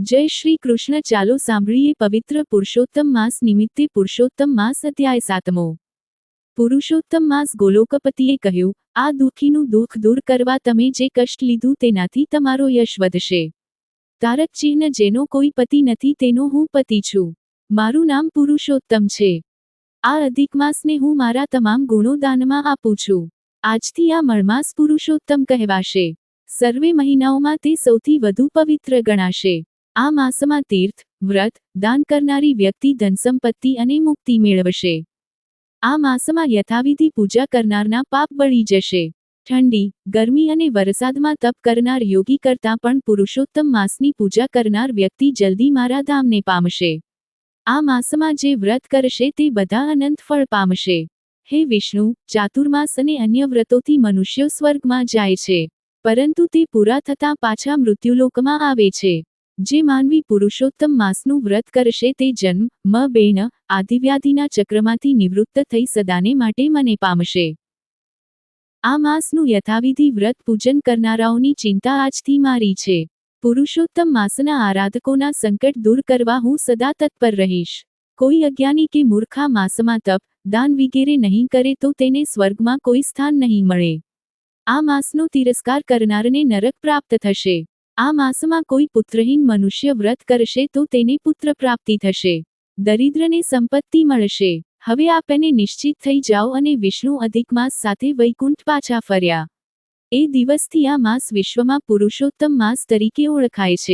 જય શ્રી કૃષ્ણ. ચાલો સાંભળીએ પવિત્ર પુરુષોત્તમ માસ નિમિત્તે પુરુષોત્તમ માસ અધ્યાય 7મો. પુરુષોત્તમ માસ. ગોલોકપતિએ કહ્યું, આ દુઃખીનું દુઃખ દૂર કરવા તમે જે કષ્ટ લીધું તેનાથી તમારો યશ વધશે. તારક ચિહ્ન. જેનો કોઈ પતિ નથી તેનો હું પતિ છું. મારું નામ પુરુષોત્તમ છે. આ અધિક માસને હું મારા તમામ ગુણો દાનમાં આપું છું. આજથી આ મળમાસ પુરુષોત્તમ કહેવાશે. સર્વે મહિનાઓમાં તે સૌથી વધુ પવિત્ર ગણાશે. આ માસમાં તીર્થ, વ્રત, દાન કરનારી વ્યક્તિ ધનસંપત્તિ અને મુક્તિ મેળવશે. આ માસમાં યથાવિધિ પૂજા કરનારના પાપ બળી જશે. ઠંડી, ગરમી અને વરસાદમાં તપ કરનાર યોગી કરતાં પણ પુરુષોત્તમ માસની પૂજા કરનાર વ્યક્તિ જલ્દી મારા ધામને પામશે. આ માસમાં જે વ્રત કરશે તે બધા અનંત ફળ પામશે. હે વિષ્ણુ, ચાતુર્માસ અને અન્ય વ્રતોથી મનુષ્યો સ્વર્ગમાં જાય છે, પરંતુ તે પૂરા થતાં પાછા મૃત્યુલોકમાં આવે છે. જે માનવી પુરુષોત્તમ માસનું વ્રત કરશે તે જન્મ, બેન, આદિવ્યાધિના ચક્રમાંથી નિવૃત્ત થઈ સદાને માટે મને પામશે. આ માસનું યથાવિધિ વ્રત પૂજન કરનારાઓની ચિંતા આજથી મારી છે. પુરુષોત્તમ માસના આરાધકોના સંકટ દૂર કરવા હું સદા તત્પર રહીશ. કોઈ અજ્ઞાની કે મૂર્ખ આ માસમાં તપ, દાન વગેરે નહીં કરે તો તેને સ્વર્ગમાં કોઈ સ્થાન નહીં મળે. આ માસનો તિરસ્કાર કરનારને નરક પ્રાપ્ત થશે. આ માસમાં કોઈ પુત્રહીન મનુષ્ય વ્રત કરશે તો તેને પુત્ર પ્રાપ્તિ થશે. દરિદ્રને સંપત્તિ મળશે. હવે આપને નિશ્ચિત થઈ જાઓ અને વિષ્ણુ અધિક માસ સાથે વૈકુંઠ પાછા ફર્યા. એ દિવસથી આ માસ વિશ્વમાં પુરુષોત્તમ માસ તરીકે ઓળખાય છે.